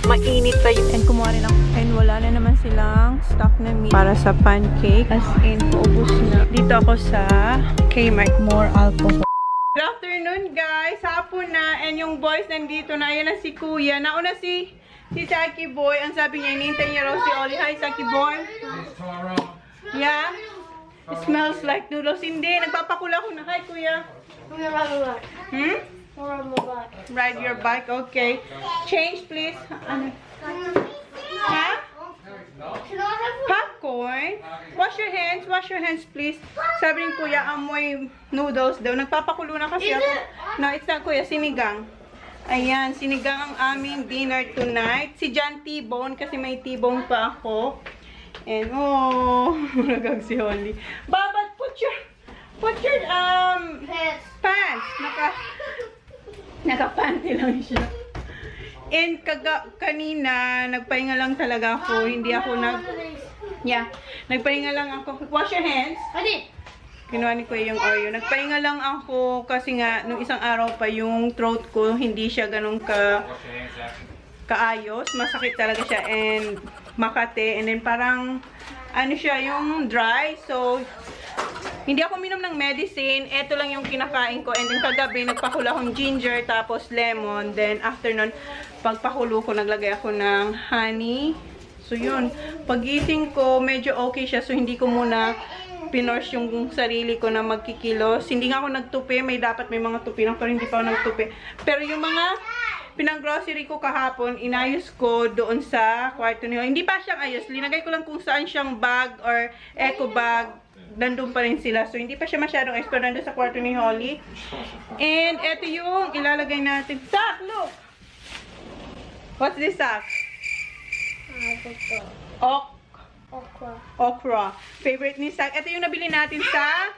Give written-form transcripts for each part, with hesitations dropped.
mainit pa yun. And kumuha rin ako. And wala na naman silang stock na meat para sa pancake. As in, paubos na. Dito ako sa Kmart. More alcohol. Good afternoon, guys. Hapon na. And yung boys nandito na. Ayan na si Kuya. Nauna si Saki Boy. Ang sabi niya, inintay niya raw si Oli. Hi, Saki Boy. Yeah? It smells like noodles. Hindi. Nagpapakula ko na. Hi, Kuya. Hmm? Ride your bike. Okay. Change, please. Ha? Popcorn? Wash your hands. Wash your hands, please. Sabi ni Kuya, amoy noodles daw. Nagpapakulo na kasi ako. No, it's not, Kuya. Sinigang. Ayan. Sinigang ang aming dinner tonight. Si John T-Bone kasi may T-Bone pa ako. And, oh, nagag si Holly. Babat, put your pants. Naka-panty lang siya. And kanina, nagpahinga lang talaga ako. Hindi ako nagpahinga lang ako. Wash your hands. Kinuha ni Kuya yung Oreo. Nagpahinga lang ako kasi nga, nung isang araw pa yung throat ko, hindi siya ganun kaayos. Masakit talaga siya and makate. And then parang, ano siya, yung dry. So, hindi ako minom ng medicine. Ito lang yung kinakain ko. And then kagabi, nagpakulo akong ginger, tapos lemon. Then after nun, pagpakulo ko, naglagay ako ng honey. So yun, pagising ko, medyo okay siya. So hindi ko muna pinors yung sarili ko na magkikilos. Hindi nga ako nagtupi. May mga tupi lang, pero hindi pa ako nagtupi. Pero yung mga pinang-grocery ko kahapon, inayos ko doon sa kwarto niyo. Hindi pa siyang ayos. Linagay ko lang kung saan siyang bag or eco bag. Nandun pa rin sila. So, hindi pa siya masyadong explore. Nandun sa kwarto ni Holly. And, eto yung ilalagay natin. Sack! Look! What's this sack? Okra. Favorite ni Sack. Ito yung nabili natin sa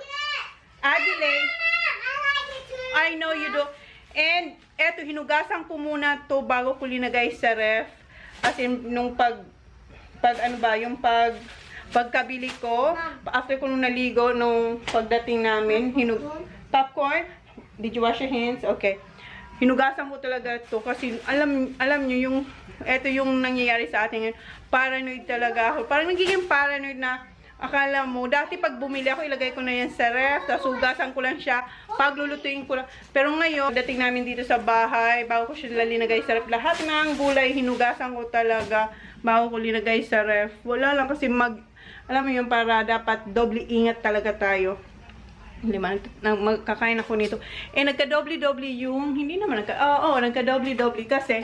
Adelaide. I know you do. And, eto, hinugasan ko muna to bago ko linagay sa ref. As in, nung pagkabili ko, after ko nung naligo, nung pagdating namin, popcorn, did you wash your hands? Okay. Hinugasan ko talaga to kasi alam nyo yung, eto yung nangyayari sa atin ngayon. Paranoid talaga ako. Parang nagiging paranoid na akala mo, dati pag bumili ako, ilagay ko na yan sa ref, tapos hugasan ko lang siya, paglulutuin ko lang. Pero ngayon, dating namin dito sa bahay, bago ko siya linagay sa ref, lahat ng gulay, hinugasan ko talaga, bago ko linagay sa ref. Wala lang kasi alam mo yun, para dapat doble ingat talaga tayo. Magkakain ako nito. Eh, nagka-doble-doble yung, hindi naman nagka-doble-doble kasi,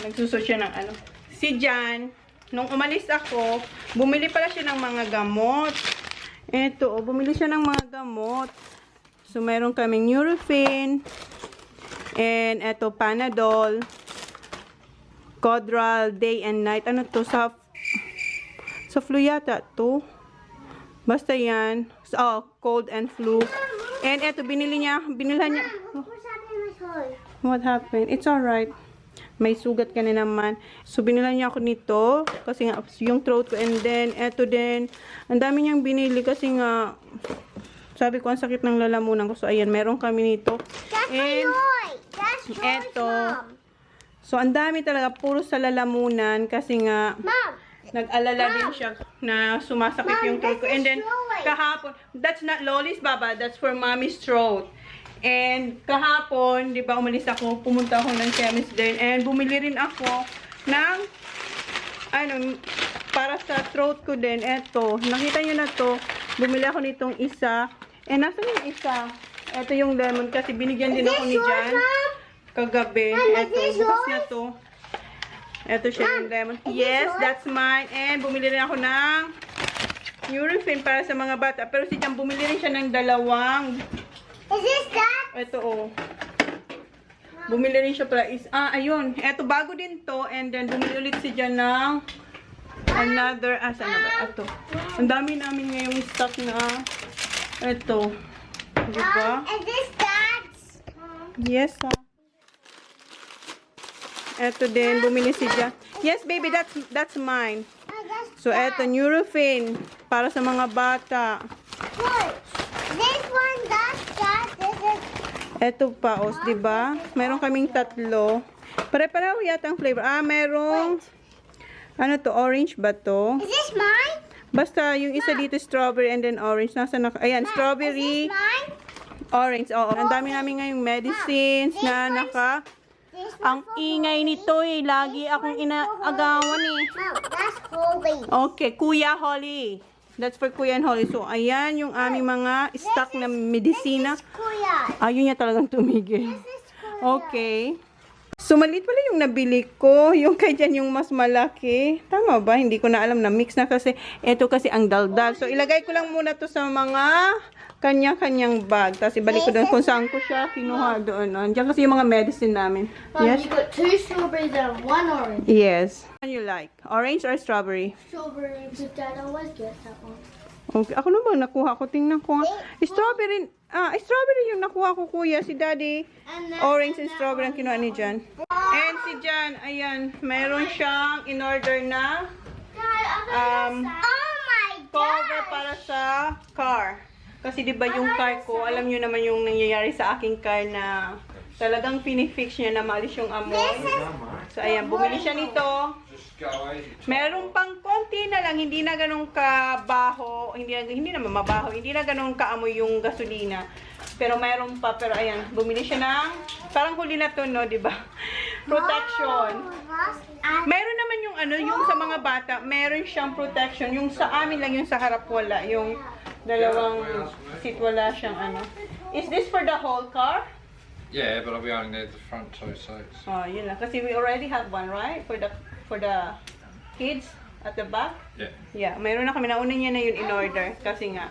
nagsusot siya ng ano. Si Jan, nung umalis ako, bumili pala siya ng mga gamot. Eto, bumili siya ng mga gamot. So, meron kaming Nurofen. And, eto, Panadol. Codral, day and night. Ano to? Sa flu yata to. Basta yan. Oh, cold and flu. And, eto, binilhan niya. Oh. What happened? It's alright. May sugat ka na naman. So, binilan niya ako nito. Kasi nga, yung throat ko. And then, eto din. Ang dami niyang binili kasi nga, sabi ko, ang sakit ng lalamunan ko. So, ayan, meron kami nito. And, eto. So, ang dami talaga. Puro sa lalamunan. Kasi nga, nag-alala din siya na sumasakit yung throat ko. And then, kahapon, that's not Lolly's, Baba. That's for Mommy's throat. And kahapon, di ba, umalis ako, pumunta ako ng chemist din. And bumili rin ako ng, para sa throat ko din. Eto, nakita nyo na to. Bumili ako nitong isa. And nasan yung isa? Eto yung lemon kasi binigyan din ako ni Jan kagabi. Eto, bukas na to. Eto siya yung lemon. Yes, that's mine. And bumili rin ako ng Nurofen para sa mga bata. Pero si Jan, bumili rin siya ng dalawang. Is this that? Ito, oh. Bumili rin siya pala. Ayun. Ito, bago din to. And then, bumili ulit si Jan ng another, saan na ba? Ito. Ang dami namin ngayong stock na ito. Diba? Is this that? Yes, ha. Ito din, bumili si Jan. Yes, baby, that's mine. So, ito, Nurofen. Para sa mga bata. This one, that's that. This is Eto pa, os, di ba? Meron kaming tatlo. Pare-pareho yata ang flavor. Merong, ano to, orange ba to? Is this mine? Basta, yung isa dito, strawberry and then orange. Nasa na, ayan, strawberry, Is this mine? orange. Oo, ang dami namin ngayong medicines na naka... This Ang one for ingay nito eh. Lagi akong inaagawan eh. No, that's holy. Okay, Kuya Holly. That's for Kuya and Holly. So, ayan yung aming mga stock na medisina. This is Kuya. Ayun niya talagang tumigil. This is Kuya. Okay. So, maliit pala yung nabili ko. Yung kay Jan yung mas malaki. Tama ba? Hindi ko na alam na mix na kasi. Ito kasi ang daldal. So, ilagay ko lang muna to sa mga kanya-kanyang bag. Tapos ibalik ko doon kung saan ko siya kinuha doon. Diyan kasi yung mga medicine namin. Mom, Yes? you got 2 strawberries and 1 orange. Yes. What do you like? Orange or strawberry? Strawberry, because Dad always gets that one. Okay. Ako naman nakuha ko. Tingnan ko nga. Strawberry. Strawberry yung nakuha ko, kuya. Si daddy. Orange and strawberry ang kinuha ni Jan. And si Jan, ayan. Meron siyang in-order na Oh my cover God. para sa car. Kasi 'di ba yung car ko, alam niyo naman yung nangyayari sa aking car na talagang pinifix niya na maalis yung amoy. So ayan, bumili siya nito. Meron pang konti na lang, hindi na ganun kabaho, hindi naman mabaho, hindi na ganun kaamoy yung gasolina. Pero meron pa, pero ayan, bumili siya ng parang huli na to, no, 'di ba? Protection. Meron naman yung ano, yung sa mga bata, meron siyang protection. Yung sa amin lang, yung sa harap wala. Yung dalawang seat wala siyang ano. Is this for the whole car? Yeah, but we only need the front 2 seats. Oh, yun lang. Kasi we already have one, right? For the kids at the back? Yeah. Yeah, mayroon na kami. Nauna niya na yun in order. Kasi nga,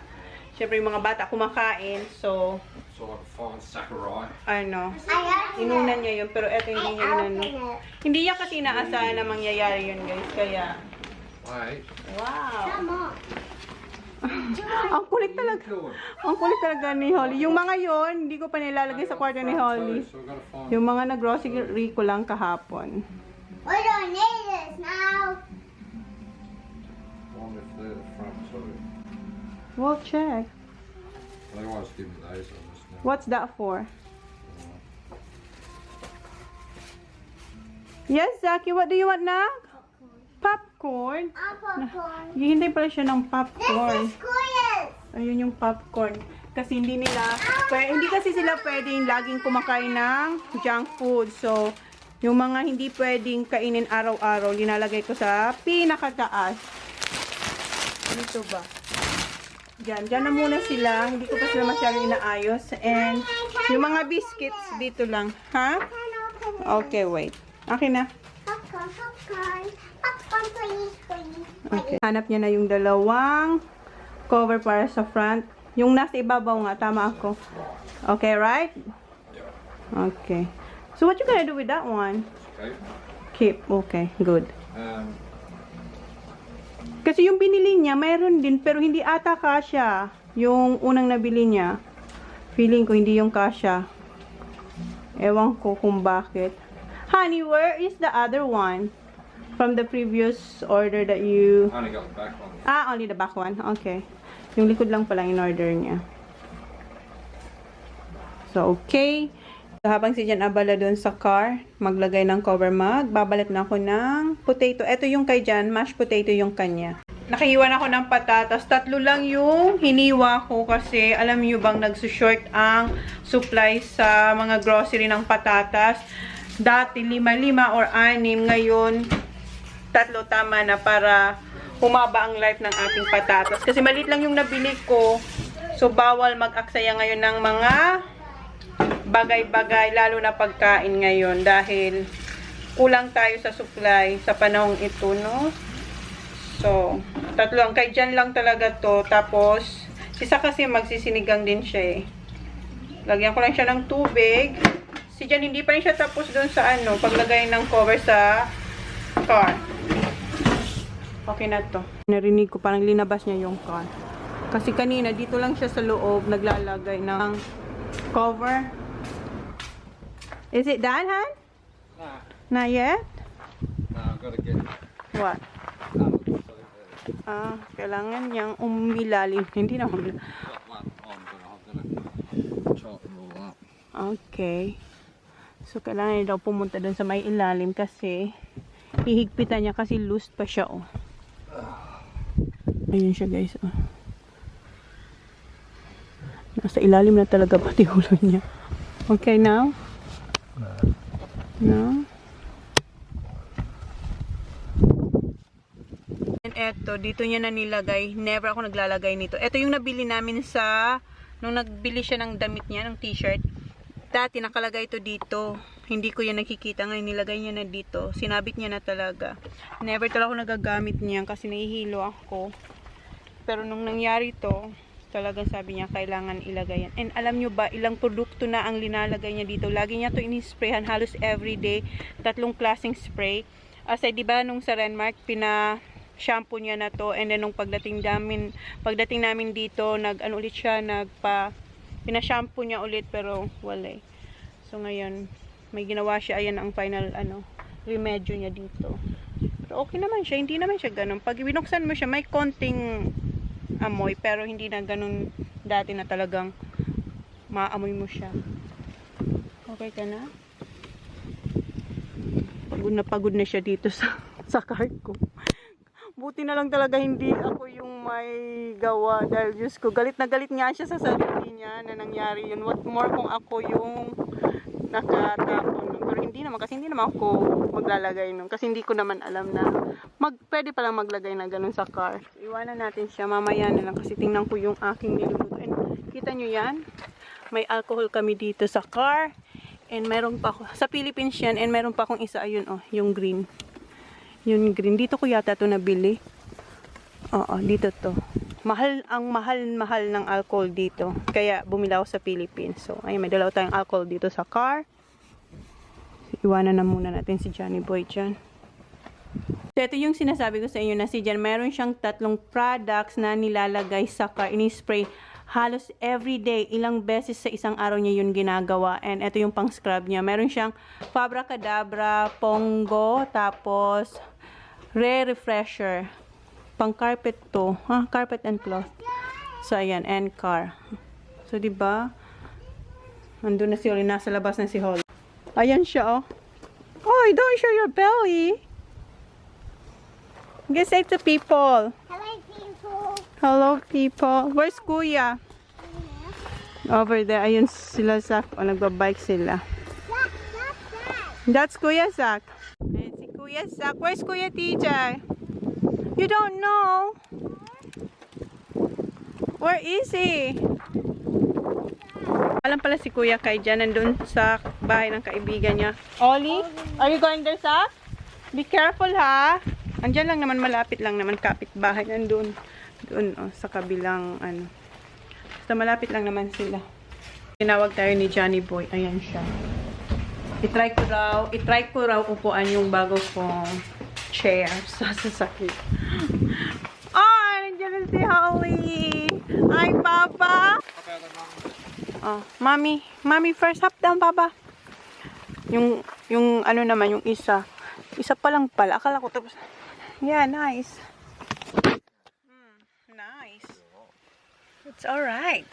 syempre yung mga bata kumakain. So, So like a fine Sakurai. ano, inunan niya yun. Pero eto hindi niya inano. Hindi niya kasi inaasahan na mangyayari yun, guys. Kaya, Wait. wow. Come on. Ang kulit talaga. Ang kulit talaga ni Holly. Yung mga yon, hindi ko pa nilalagay sa kwarto ni Holly. So we've got to find Yung mga nag-grocery ko lang kahapon. We don't need this now. one if they're the front 2. We'll check. They always give me those on this now. What's that for? Yes, Zaki, what do you want na? Popcorn? Popcorn. Hihintay pala siya ng popcorn. This is Kuya's. Ayun yung popcorn. Kasi hindi kasi sila pwedeng laging kumakain ng junk food. So, yung mga hindi pwedeng kainin araw-araw, linalagay ko sa pinakataas. Dito ba? Diyan na muna sila. Hindi ko pa sila masyadong inaayos. And, yung mga biscuits, dito lang. Ha? Okay, wait. Okay na. Popcorn, popcorn. Popcorn, please, please. Okay. Hanap niya na yung dalawang cover para sa front. Yung nasa ibabaw nga, tama ako. Okay, right? Okay. So, what you gonna do with that one? Okay. Keep. Okay, good. Um, Kasi yung binili niya, mayroon din, pero hindi ata kasya. Yung unang nabili niya. Feeling ko hindi yung kasya. Ewan ko kung bakit. Honey, where is the other one? From the previous order that you... only got the back one. Only the back one. Okay. Yung likod lang pala in order niya. So, okay. So, habang si Jan abala doon sa car, maglagay ng cover mug, babalat na ako ng potato. Ito yung kay Jan, mashed potato yung kanya. Nakahiwa na ako ng patatas. 3 lang yung hiniwa ko kasi alam niyo bang nagsushort ang supply sa mga grocery ng patatas. Dati 5 or 6, ngayon 3 tama na para humaba ang life ng ating patatas. Kasi maliit lang yung nabili ko. So, bawal mag-aksaya ngayon ng mga bagay-bagay, lalo na pagkain ngayon. Dahil kulang tayo sa supply sa panahong ito, no? So, 3 lang. Kay Jan lang talaga to. Tapos, isa kasi magsisinigang din siya eh. Lagyan ko lang siya ng tubig. Si Jan hindi pa rin siya tapos doon sa ano, paglagay ng cover sa car. Okay na to. Narinig ko parang linabas niya yung car. Kasi kanina dito lang siya sa loob naglalagay ng cover. Is it done, Han? Nah. Not yet? No, I've got to get What? Kailangan niyang umilalim. Hindi na umilalim. got one on, but I've got to chop them all up. Okay. So, kailangan niya daw pumunta dun sa may ilalim kasi hihigpitan niya kasi loose pa siya, oh. Ayun siya, guys, oh. Nasa ilalim na talaga pati ulo niya. Okay now? No? And eto, dito niya na nilagay. Never ako naglalagay nito. Eto yung nabili namin sa, nung nagbili siya ng damit niya, ng t-shirt. Dati nakalagay ito dito. Hindi ko yan nakikita. Ngayon nilagay niya na dito. Sinabit niya na talaga. Never talaga ako nagagamit niya kasi nahihilo ako. Pero nung nangyari to, talagang sabi niya kailangan ilagay yan. And alam nyo ba, ilang produkto na ang linalagay niya dito. Lagi niya to inisprayhan halos everyday. 3 klaseng spray. Asay, di ba nung sa Renmark, shampoo niya na to, and then nung pagdating namin dito, ulit siya, pina-shampoo niya ulit, pero wala eh. So ngayon, may ginawa siya, ayan ang final, remedyo niya dito. Pero okay naman siya, hindi naman siya ganun. Pag binuksan mo siya, may konting amoy, pero hindi na ganun dati na talagang maamoy mo siya. Okay ka na? Pagod na siya dito sa cart ko. Buti na lang talaga hindi ako yung may gawa dahil Diyos ko, galit na galit nga siya sa sarili niya na nangyari yun. What more kung ako yung nakatapon nun. Pero hindi naman, kasi hindi naman ako maglalagay nun. Kasi hindi ko naman alam na pwede palang maglagay na ganun sa car. Iwanan natin siya, mamaya na lang kasi tingnan ko yung aking niluluto. And kita nyo yan? May alcohol kami dito sa car. And meron pa ako, sa Philippines yan, and meron pa akong isa, ayun oh, yung green. Yung green. Dito ko yata ito nabili. Oo, dito to. Ang mahal ng alcohol dito. Kaya bumili ako sa Philippines. So, ayun, may dalawa tayong alcohol dito sa car. Iwanan na muna natin si Johnny Boy dyan. So, ito yung sinasabi ko sa inyo na si Jan, meron siyang 3 products na nilalagay sa car. Ini-spray halos everyday. Ilang beses sa isang araw niya yun ginagawa. And ito yung pang scrub niya. Meron siyang Fabra Cadabra, Pongo, tapos Refresher. Pang carpet to. Carpet and cloth. So, ayan. And car. So, diba? Nandun na si Holly. Nasa labas na si Holly. Ayan siya, oh. Oh, don't show your belly. Just say to people. Hello, people. Hello, people. Where's Kuya? Over there. Ayun sila, Zach. O, nagbabike sila. That's Kuya, Zach. Ayan si Kuya, Zach. Where's Kuya TJ? You don't know? Where is he? Alam pala si Kuya kay dyan. Nandun sa bahay ng kaibigan niya. Ollie? Are you going there, Zach? Be careful, ha? Andyan lang naman, malapit lang naman, kapit bahay. Nandun. Doon, oh, sa kabilang, Basta malapit lang naman sila. Tinawag tayo ni Johnny Boy. Ayan siya. I-try ko raw upuan yung bago kong chair sa sasakit. Oh, nandiyan na si Holly. Hi, Papa. Oh, Mommy first. Hop down, Papa. Yung ano naman, yung isa. Isa pa lang pala. Akala ko tapos. Yeah, nice. Nice. It's alright.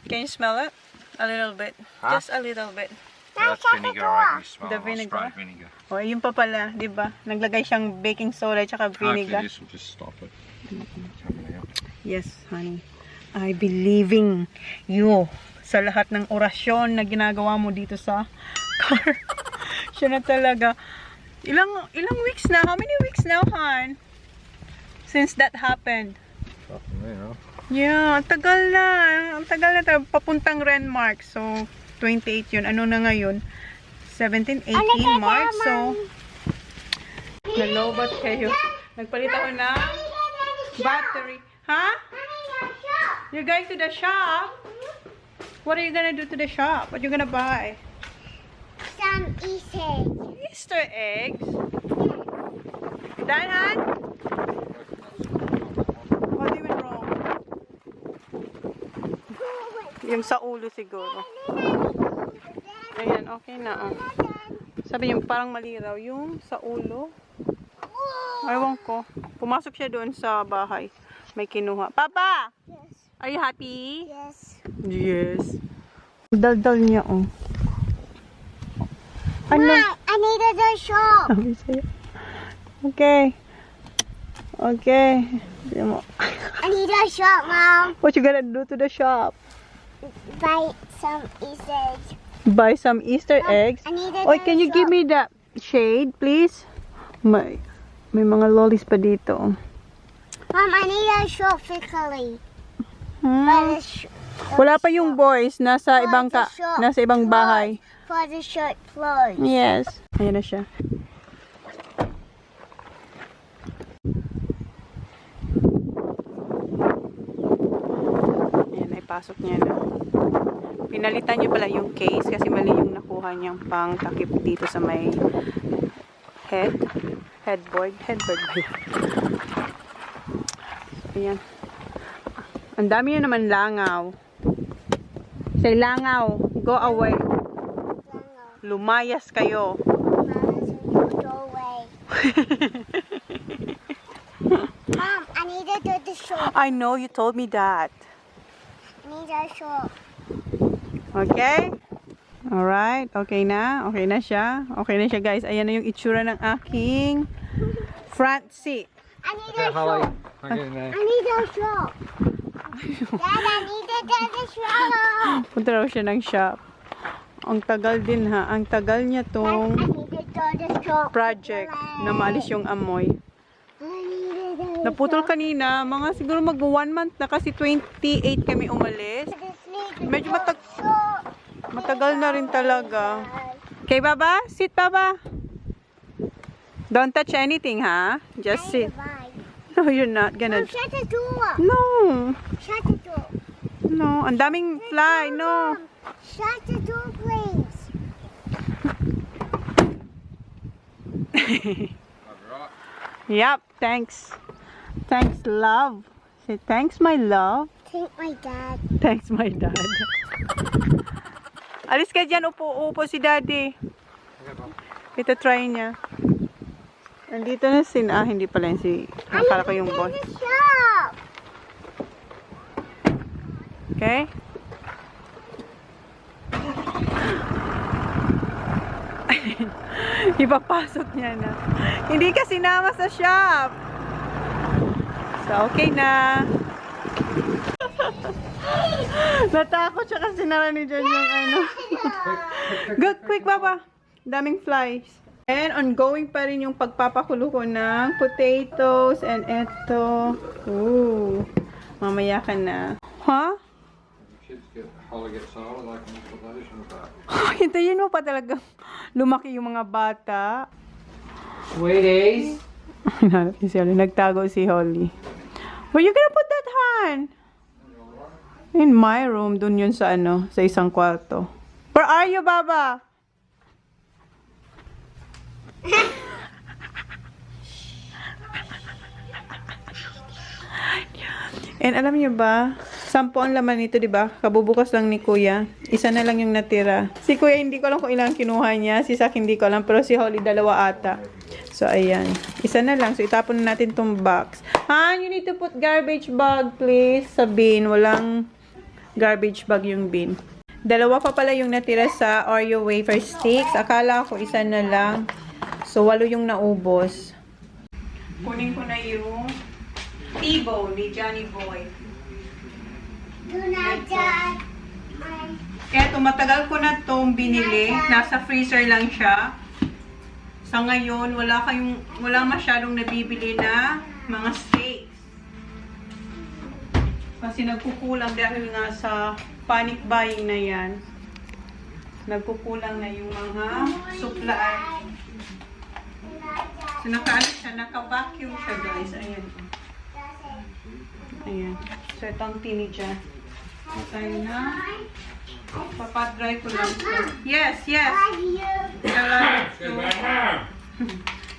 Can you smell it? A little bit. Huh? Just a little bit. That's vinegar, I can smell. The it. vinegar? Sprayed vinegar. O, yun pa pala, di ba? Naglagay siyang baking soda at vinegar. Hopefully this will just stop it. Coming out. Yes, honey. I believing you sa lahat ng orasyon na ginagawa mo dito sa car. Siya na talaga. Ilang weeks na? How many weeks now, hon? Since that happened? Fucking me, huh? Yeah, ang tagal na. Ang tagal na tayo. Papuntang Renmark. So, 28 yun. Ano na ngayon? 17, 18 March. So, nalobat kayo. Nagpalit ako ng battery. Ha? You're going to the shop? What are you gonna do to the shop? What you gonna buy? Some Easter. Easter eggs? Done, hon? What do you mean wrong? Yung sa ulo siguro. Ayan, okay na. Oh. Sabi yung parang maliraw. Yung sa ulo. Ewan ko. Pumasok siya doon sa bahay. May kinuha. Papa! Yes. Are you happy? Yes. Yes. Dal-dal niya, oh. Ano? Mom, I needed a shop. Sabi sa'yo. Okay. Okay. I need a shop, Mom. What you gonna do to the shop? Buy some Easter eggs. Buy some Easter eggs? I needed Oy, a can you shop. give me the shade, please? May mga lollies pa dito. Mom, I need a shop physically. Hmm. Wala pa yung boys. Nasa ibang bahay. For the short clothes. Yes. Ayan na siya. Ayan, ipasok niya na. Pinalitan niya pala yung case kasi mali yung nakuha niyang pang takip dito sa may headboard ba yan? Ayan. Ang dami na naman langaw. Say langaw, go away. Lumayas kayo. Go away. Mom, I need to do the shop. I know, you told me that. I need a shop. Okay? Alright, okay na. Okay na siya. Okay na siya, guys. Ayan na yung itsura ng aking front seat. I need Okay, a Holly. shop. Hang in there. I need a shop. Dad, I need to do the shop. Punta raw siya ng shop. Ang tagal din ha. Ang tagal niya Dad, I tong need to do the shop. project na maalis yung amoy. I need to do Naputol kanina. Mga siguro mag 1 month na kasi 28 kami umalis. Medyo matagal na rin talaga. Okay, Baba? Sit, Baba. Don't touch anything, ha? Just sit. No, you're not gonna... Shut the door. No. Shut the door. No. Ang daming fly. No. Shut the door, please. Yep. Thanks. Thanks, love. Say, thanks, my love. Thank my dad. Thanks, my dad. Alis ka dyan. Upo si daddy. Ito try niya. Nandito na hindi pala yun si... Akala ko yung boss. The shop. Okay? Ipapasok niya na. Hindi ka sinama sa shop. So, okay na. Natakot siya kasi sinara ni Jan yung ano. Good, quick, Papa. Daming flies. And ongoing pa rin yung pagpapakulo ko ng potatoes and eto. Ooh. Mamaya ka na. Huh? Holly gets solid, I can put those in the back. Hintayin mo pa talaga lumaki yung mga bata. Sweeties. Si Holly. Nagtago si Holly. Where you gonna put that hand? In my room. Dun yun sa ano, sa isang kwarto. Where are you, Baba? And alam niyo ba, 10 ang laman nito, 'di ba? Kabubukas lang ni Kuya. Isa na lang yung natira. Si Kuya hindi ko alam kung ilang kinuha niya, si Sak hindi ko alam, pero si Holly 2 ata. So ayan, isa na lang. So itapon na natin tong box. You need to put garbage bag please sa bin. Walang garbage bag yung bin. 2 pa pala yung natira sa Oreo wafer sticks. Akala ko isa na lang. So 8 yung naubos. Kunin ko na yung T-bone ni Johnny Boy. Do not judge. Eto, matagal ko na itong binili. Nasa freezer lang siya. Sa ngayon, wala masyadong nabibili na mga steaks. Kasi nagkukulang dahil nga sa panic buying na yan. Nagkukulang na yung mga supply. So, naka-vacuum siya guys. Ayan. Ayan. So, ito ang tinidya. Ayan na. Papadry ko lang siya. Yes, yes.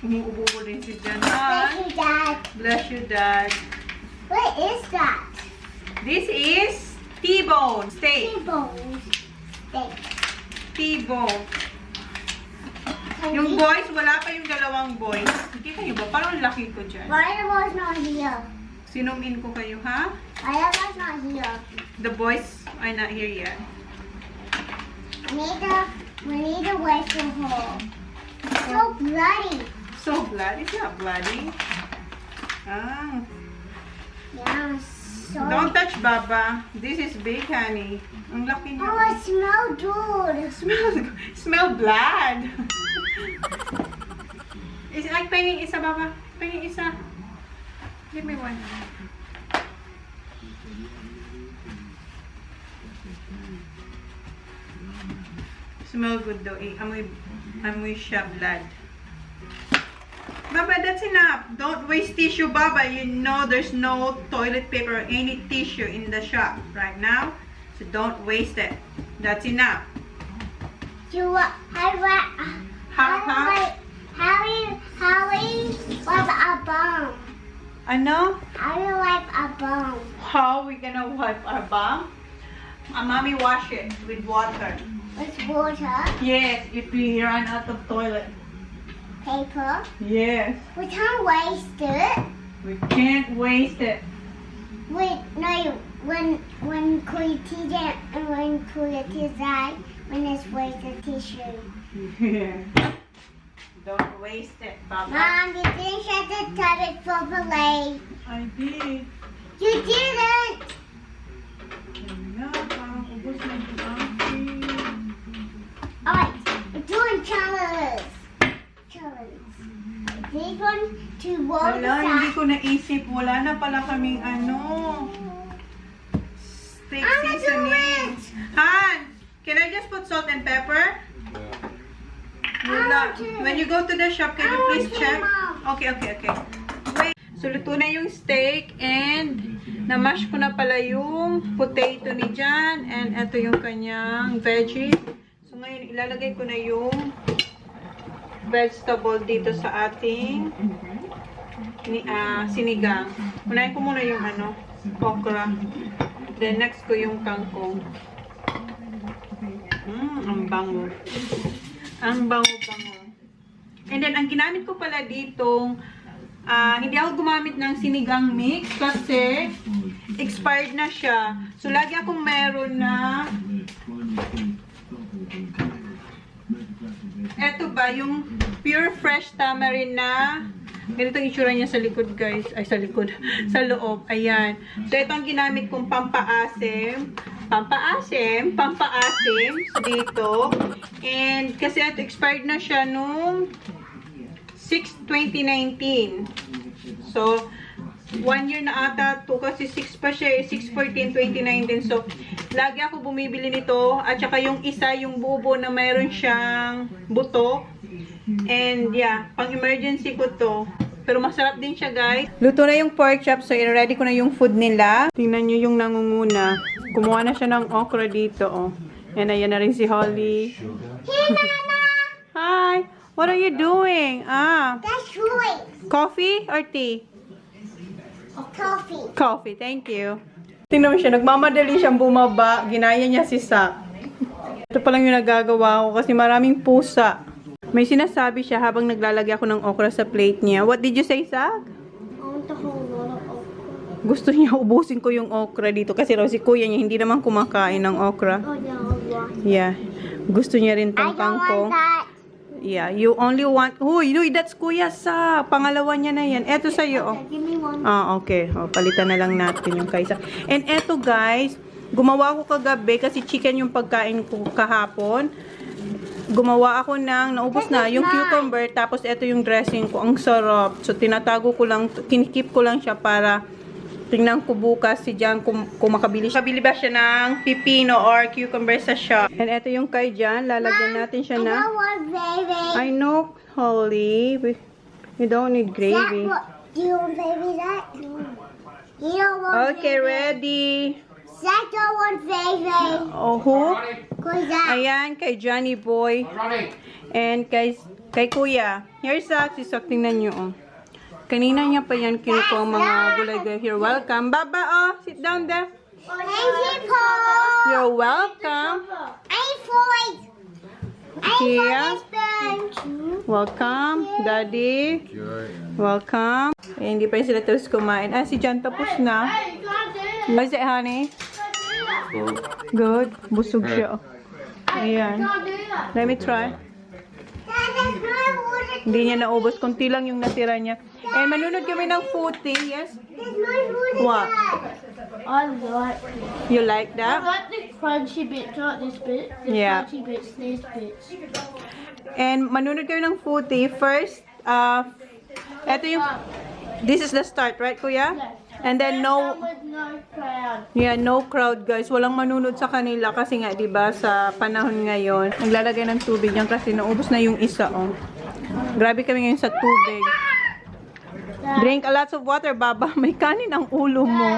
Umuubo din si Jan. Thank you, Dad. Bless you, Dad. What is that? This is T-bone steak. T-bone steak. T-bone. Yung boys, wala pa yung 2 boys. Nakita niyo ba? Parang laki ko dyan. Why was not here? Sinumin ko kayo, ha? Why was not here? The boys are not here yet. We need to wash the hole. So bloody. So bloody. It's not bloody. Ah. Yeah, so. Don't touch, Baba. This is big, honey. Ang laki Oh, niya. it smells good. Smell blood. Pahingin isa, Baba. Pahingin isa. Give me one. Smell good though. Amoy siya blood. Baba, that's enough. Don't waste tissue, Baba. You know there's no toilet paper or any tissue in the shop right now. So don't waste it. That's enough. You How? How you wipe a bum? Ano? How you wipe a bum? How we gonna wipe our bum? Mommy wash it with water. With water, Yes, if we run out of toilet. paper. Yes. We can't waste it. We can't waste it. When Kuya did and when Kuya died, when it's wasted tissue. Yeah. Don't waste it, Papa. Mom, you didn't shut the toilet properly. I did. You didn't. Wala, parang ubos na yung akin. Alright, we're doing challenges. This one to roll the Wala, hindi side. ko naisip. Wala na pala kaming steak I'm gonna do seasoning. it. Han, can I just put salt and pepper? Wala. When you go to the shop, can you please check? Okay. Wait. So, luto na yung steak and na-mash ko na pala yung potato ni Jan and ito yung kanyang veggie. So, ngayon ilalagay ko na yung vegetable dito sa ating sinigang. Unahin ko muna yung okra. Then next ko yung kangkong. Ang bango. Ang bango-bango. And then, ang ginamit ko pala ditong, hindi ako gumamit ng sinigang mix kasi expired na siya. So, lagi akong meron na eto ba, yung pure fresh tamarind na ganito ang itsura niya sa likod, guys. Ay, sa likod. Sa loob. Ayan. So, ito ang ginamit kong pampaasim. Dito. And, kasi ito, expired na siya nung 6/2019. So, 1 year na ata to kasi 6 pa siya, 6/14/2019. So, lagi ako bumibili nito. At saka yung isa, yung bubo na mayroon siyang buto. And yeah, pang emergency ko to. Pero masarap din siya, guys. Luto na yung pork chop. So, i-ready ko na yung food nila. Tingnan nyo yung nangunguna. Kumuha na siya ng okra dito, oh. And ayan na rin si Holly. Hi! What are you doing? That's right. Coffee or tea? Coffee. Coffee, thank you. Tingnan mo siya, nagmamadali siyang bumaba. Ginaya niya si Sak. Ito pa lang yung nagagawa ko kasi maraming pusa. May sinasabi siya habang naglalagay ako ng okra sa plate niya. What did you say, Sak? I want the whole lot of okra. Gusto niya ubusin ko yung okra dito kasi raw si kuya niya hindi naman kumakain ng okra. Oh, yeah, I want. Yeah. Gusto niya rin I tong don't want kangkong. that. Yeah, you only want... Uy, that's kuya Sak. Pangalawa niya na yan. Eto sa'yo, oh. Give me one. Okay. Palitan na lang natin yung kaysa. And eto guys, gumawa ako kagabi kasi chicken yung pagkain ko kahapon. Gumawa ako naubos na yung cucumber, tapos eto yung dressing ko. Ang sarap. So, tinatago ko lang, kinikip ko lang siya para tingnan ko bukas si Jan kung makabili siya. Makabili ba siya ng pipino or cucumber sa shop. And eto yung kay Jan, lalagyan natin siya I na... don't want gravy. I know, Holly. You don't need gravy. Do you want gravy, Zach? You don't want Okay, gravy. ready. Zach don't want gravy. Oh, who? Cause Zach. Ayan, kay Johnny Boy. Ronnie. And kay Kuya. Here's Zach. Si Zach, tingnan nyo, oh. Kanina niya pa yan kinukuha ang mga gulay-gulay. Here, welcome. Baba, oh. Sit down there. Thank you, Paul. You're welcome. I'm for Here. this bench. Welcome, Daddy. Welcome. Eh, hindi pa rin sila tapos kumain. Si Jan tapos na. How's it, honey? Good. Busog siya, oh. Ayan. Can't do that. Let me try. That's my water. Hindi niya naubos. Kunti lang yung natira niya. And manunod kami ng footing. Yes? That's my water. What? I like You like I that? like the crunchy bits, not this bit. The Yeah. crunchy bits, these bits. And manunod kami ng footing. First, eto yung, this is the start, right, Kuya? Yes. And then no, With no crowd. yeah, no crowd, guys. Walang manunod sa kanila kasi nga, 'di ba, sa panahon ngayon, naglalagay ng tubig yan kasi naubos na yung isa, oh. Grabe kami ngayon sa tubig. Drink a lot of water, Baba. May kanin ang ulo mo.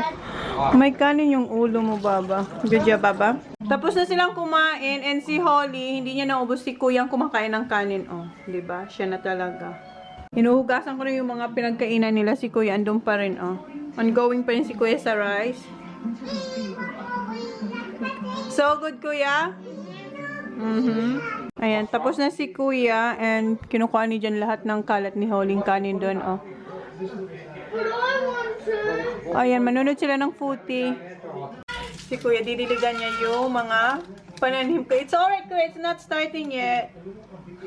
May kanin yung ulo mo, Baba. Good job, Baba. Tapos na silang kumain and si Holly, hindi niya naubos si Kuya ang kumakain ng kanin, oh. 'Di ba? Siya na talaga. Hinuhugasan ko na yung mga pinagkainan nila. Si Kuya andun pa rin, oh. Ongoing pa rin si Kuya sa rice. So good, Kuya. Ayan, tapos na si Kuya and kinukuha ni dyan lahat ng kalat ni Holly kanin doon, oh. But I want to. Ayan, manunod sila ng footy. Si Kuya, didiligan niya yung mga pananim ko. It's alright, Kuya. It's not starting yet.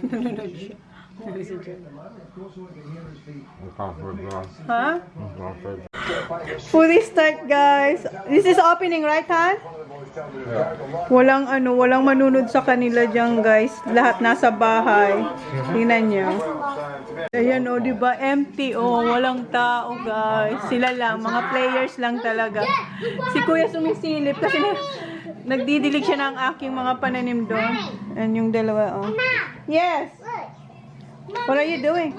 Nanunod siya. Huh? Fully start, guys. This is opening, right, Han? Walang walang manunod sa kanila diyan, guys. Lahat nasa bahay. Tingnan niyo. Ayan, oh, 'di ba? Empty, oh. Walang tao, guys. Sila lang, mga players lang talaga. Si Kuya sumisilip kasi nagdidilig siya ng aking mga pananim doon. And yung dalawa, oh. Yes. What are you doing?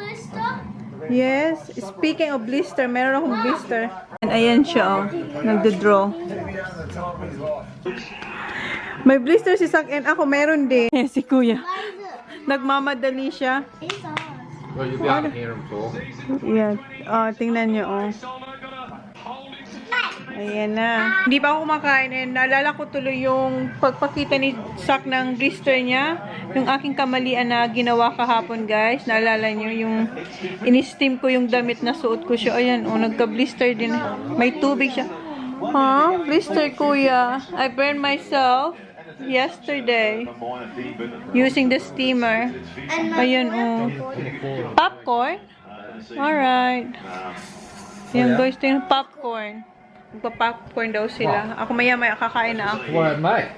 Yes. Speaking of blister, meron akong blister. And ayan siya, oh. Nagdo-draw. May blister si Sak and ako meron din. Si Kuya. Nagmamadali siya. Well, you'll be able to hear him talk. Yan. Oh, tingnan niyo, oh. Ayan na. Hindi pa ako kumakain and naalala ko tuloy yung pagpakita ni Sak ng blister niya. Yung aking kamalian na ginawa kahapon, guys. Naalala niyo yung in-steam ko yung damit na suot ko siya. Ayan, oh, nagka-blister din. May tubig siya. Huh? Blister, Kuya. I burned myself yesterday using the steamer. Ayan, oh. Popcorn? Alright. Ayan, guys, ito yung popcorn. Magpa-popcorn daw sila. Ako maya-maya kakain na ako. Well, mate.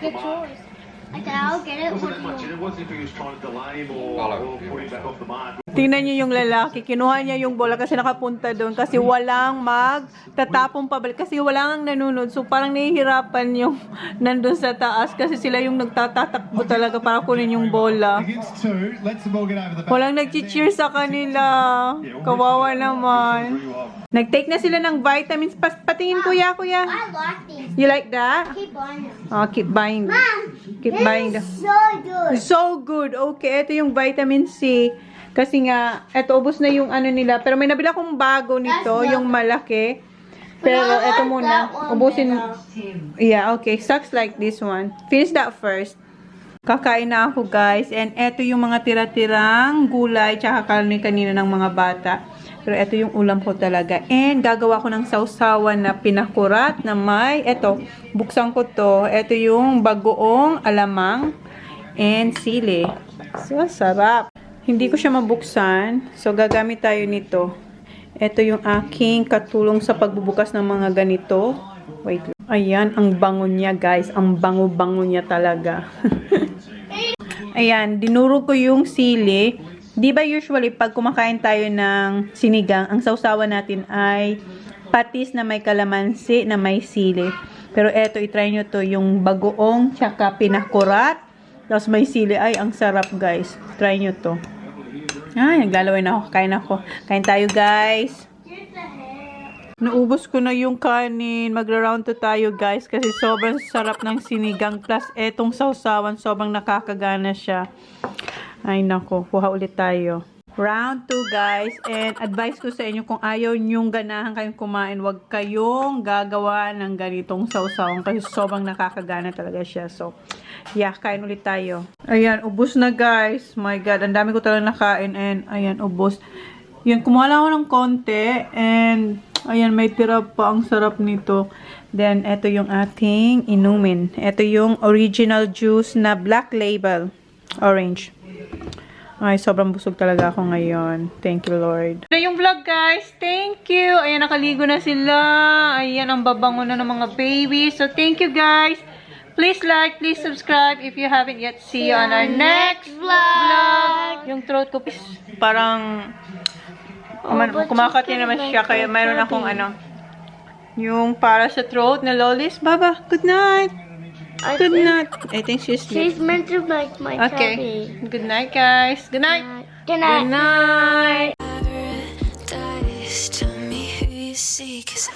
Good choice. Okay, I'll get it. What do you want? It wasn't if he was trying to delay him or put him back off the mark. Tingnan niyo yung lalaki. Kinuha niya yung bola kasi nakapunta doon. Kasi walang magtatapong pabalik. Kasi walang nanunod. So parang nahihirapan yung nandun sa taas. Kasi sila yung nagtatatakbo talaga para kunin yung bola. Against two, let's the ball get over the back. Walang nag-cheer sa kanila. Kawawa naman. Nag-take na sila ng vitamins. Patingin, Kuya. I like these. You like that? Keep buying them. Oh, keep buying. Mom, Keep buying them. so good. So good. Okay, ito yung vitamin C. Kasi nga, ito, ubos na yung ano nila. Pero may nabila akong bago nito, yung malaki. Pero ito muna. Ubusin. Yeah, okay. Sucks like this one. Finish that first. Kakain na ako, guys. And ito yung mga tira-tirang gulay. Tsaka kanina ng mga bata. Pero ito yung ulam ko talaga. And gagawa ko ng sausawan na pinakurat na may, ito, buksan ko to. Ito yung bagoong alamang and sili. So, sarap. Hindi ko siya mabuksan. So, gagamit tayo nito. Ito yung aking katulong sa pagbubukas ng mga ganito. Wait lang. Ayan, ang bango niya, guys. Ang bango-bango niya talaga. Ayan, dinuro ko yung sili. Di ba usually pag kumakain tayo ng sinigang, ang sausawan natin ay patis na may kalamansi na may sili. Pero eto, itry nyo to, yung bagoong tsaka pinakurat. Tapos may sili. Ay, ang sarap, guys. Try nyo to. Ay, naglalaway na ako. Kain ako. Kain tayo, guys. Naubos ko na yung kanin. Magra-round to tayo, guys. Kasi sobrang sarap ng sinigang. Plus, etong sausawan, sobrang nakakagana siya. Ay, nako. Kuha ulit tayo. Round 2, guys. And advice ko sa inyo, kung ayaw nyong ganahan kayong kumain, wag kayong gagawa ng ganitong sausawan. Kasi sobrang nakakagana talaga siya. So, yeah, kain ulit tayo. Ayan, ubos na, guys. My God, ang dami ko talaga nakain. And, ayan, ubos. Yan, kumuha lang ako ng konti. And, Ayan, may tira pa. Ang sarap nito. Then, ito yung ating inumin. Ito yung original juice na Black Label. Orange. Ay, sobrang busog talaga ako ngayon. Thank you, Lord. Ito yung vlog, guys. Thank you. Ayan, nakaligo na sila. Ayan, ang babango na ng mga babies. So, thank you, guys. Please like, please subscribe if you haven't yet. See you on our next vlog. Yung throat ko, parang kumakati naman siya. Kaya mayroon akong yung para sa throat na lolis. Baba, good night. Good night. I think she's She's meant to like my okay. tummy. Good night, guys. Good night. Good night. Good night. Paradise, tell me who you see, 'cause